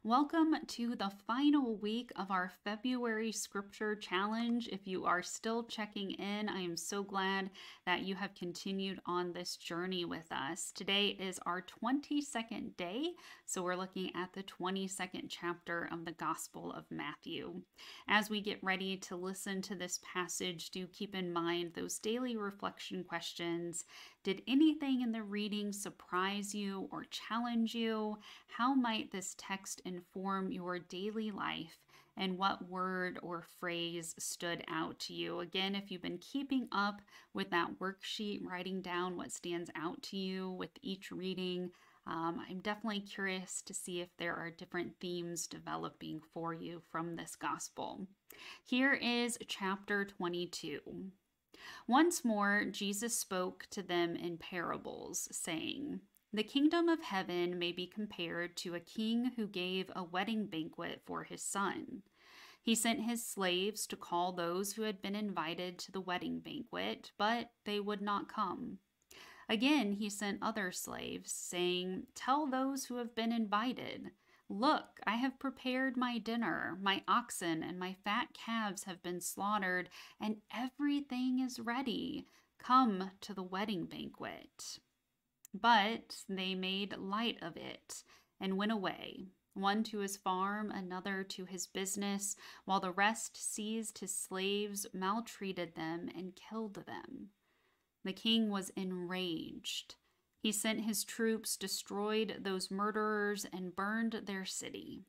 Welcome to the final week of our February Scripture Challenge. If you are still checking in, I am so glad that you have continued on this journey with us. Today is our 22nd day, so we're looking at the 22nd chapter of the Gospel of Matthew. As we get ready to listen to this passage, do keep in mind those daily reflection questions. Did anything in the reading surprise you or challenge you? How might this text inform your daily life? And what word or phrase stood out to you? Again, if you've been keeping up with that worksheet, writing down what stands out to you with each reading, I'm definitely curious to see if there are different themes developing for you from this gospel. Here is chapter 22. Once more, Jesus spoke to them in parables, saying, "The kingdom of heaven may be compared to a king who gave a wedding banquet for his son. He sent his slaves to call those who had been invited to the wedding banquet, but they would not come. Again, he sent other slaves, saying, 'Tell those who have been invited, look, I have prepared my dinner. My oxen and my fat calves have been slaughtered, and everything is ready. Come to the wedding banquet.' But they made light of it and went away, one to his farm, another to his business, while the rest seized his slaves, maltreated them, and killed them. The king was enraged. He sent his troops, destroyed those murderers, and burned their city.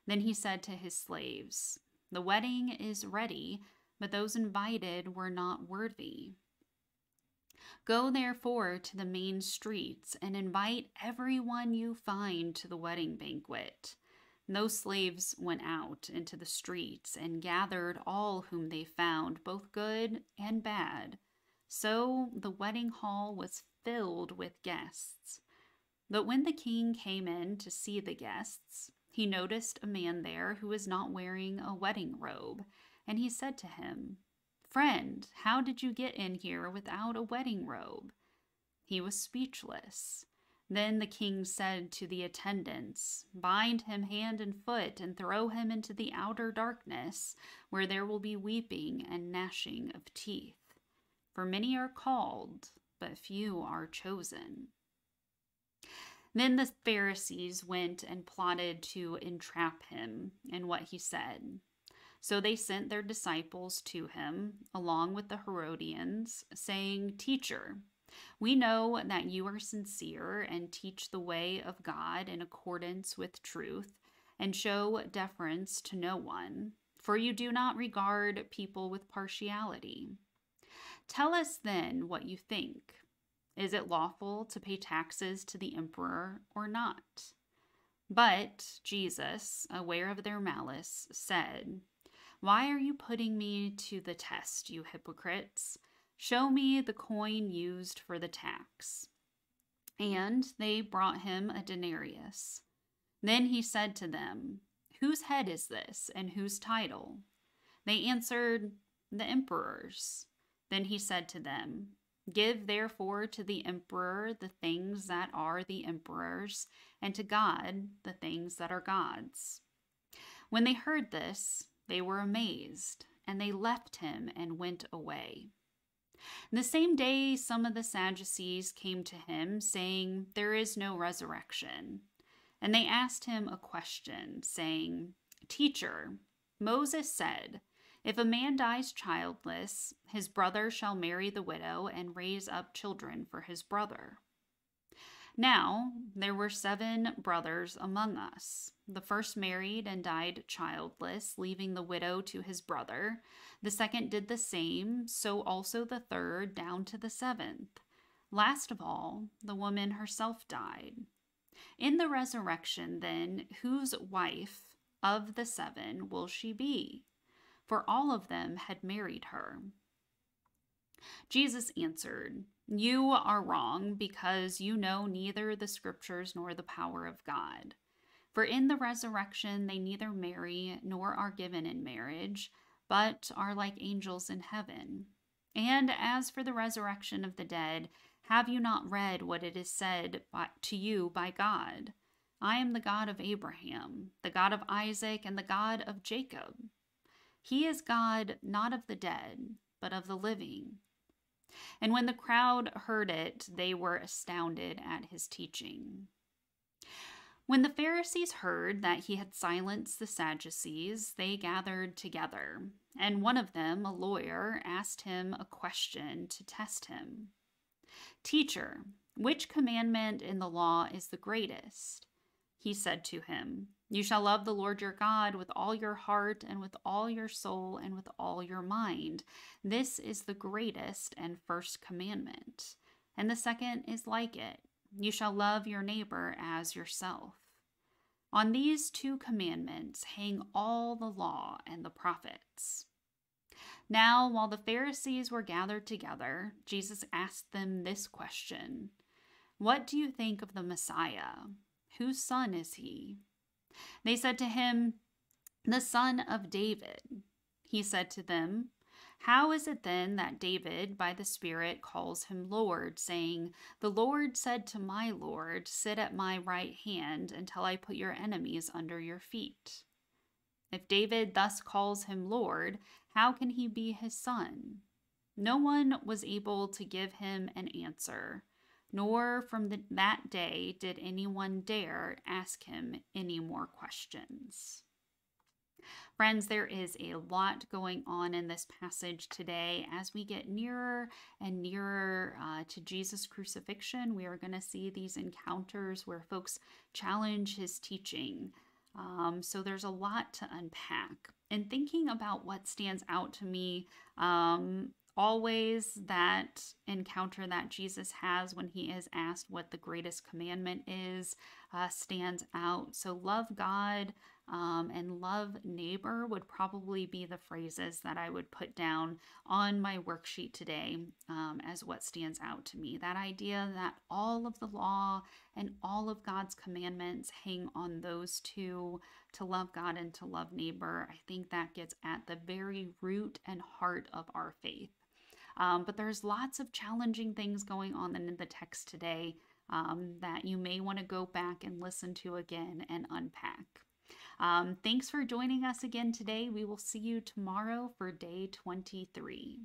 Then he said to his slaves, 'The wedding is ready, but those invited were not worthy. Go therefore to the main streets and invite everyone you find to the wedding banquet.' Those slaves went out into the streets and gathered all whom they found, both good and bad. So the wedding hall was filled with guests. But when the king came in to see the guests, he noticed a man there who was not wearing a wedding robe, and he said to him, 'Friend, how did you get in here without a wedding robe?' He was speechless. Then the king said to the attendants, 'Bind him hand and foot and throw him into the outer darkness, where there will be weeping and gnashing of teeth. For many are called, but few are chosen.' Then the Pharisees went and plotted to entrap him in what he said. So they sent their disciples to him, along with the Herodians, saying, 'Teacher, we know that you are sincere and teach the way of God in accordance with truth, and show deference to no one, for you do not regard people with partiality. Tell us then what you think. Is it lawful to pay taxes to the emperor or not?' But Jesus, aware of their malice, said, 'Why are you putting me to the test, you hypocrites? Show me the coin used for the tax.' And they brought him a denarius. Then he said to them, 'Whose head is this, and whose title?' They answered, 'The emperor's.' Then he said to them, 'Give therefore to the emperor the things that are the emperor's, and to God the things that are God's.' When they heard this, they were amazed, and they left him and went away. The same day, some of the Sadducees came to him, saying, 'There is no resurrection.' And they asked him a question, saying, 'Teacher, Moses said, if a man dies childless, his brother shall marry the widow and raise up children for his brother. Now, there were 7 brothers among us. The first married and died childless, leaving the widow to his brother. The second did the same, so also the third, down to the 7th. Last of all, the woman herself died. In the resurrection, then, whose wife of the 7 will she be? For all of them had married her.' Jesus answered, 'You are wrong, because you know neither the Scriptures nor the power of God. For in the resurrection they neither marry nor are given in marriage, but are like angels in heaven. And as for the resurrection of the dead, have you not read what it is said to you by God? I am the God of Abraham, the God of Isaac, and the God of Jacob. He is God not of the dead, but of the living. And when the crowd heard it, they were astounded at his teaching. When the Pharisees heard that he had silenced the Sadducees, they gathered together, and one of them, a lawyer, asked him a question to test him. Teacher, which commandment in the law is the greatest? He said to him, You shall love the Lord your God with all your heart and with all your soul and with all your mind. This is the greatest and first commandment. And the second is like it. You shall love your neighbor as yourself. On these two commandments hang all the law and the prophets. Now, while the Pharisees were gathered together, Jesus asked them this question: What do you think of the Messiah? Whose son is he? They said to him, The son of David. He said to them, How is it then that David, by the Spirit, calls him Lord, saying, The Lord said to my Lord, Sit at my right hand until I put your enemies under your feet? If David thus calls him Lord, how can he be his son? No one was able to give him an answer, nor from that day did anyone dare ask him any more questions. Friends, there is a lot going on in this passage today. As we get nearer and nearer to Jesus' crucifixion, we are going to see these encounters where folks challenge his teaching. So there's a lot to unpack. And thinking about what stands out to me, always that encounter that Jesus has when he is asked what the greatest commandment is stands out. So love God and love neighbor would probably be the phrases that I would put down on my worksheet today as what stands out to me. That idea that all of the law and all of God's commandments hang on those two, to love God and to love neighbor. I think that gets at the very root and heart of our faith. But there's lots of challenging things going on in the text today that you may want to go back and listen to again and unpack. Thanks for joining us again today. We will see you tomorrow for day 23.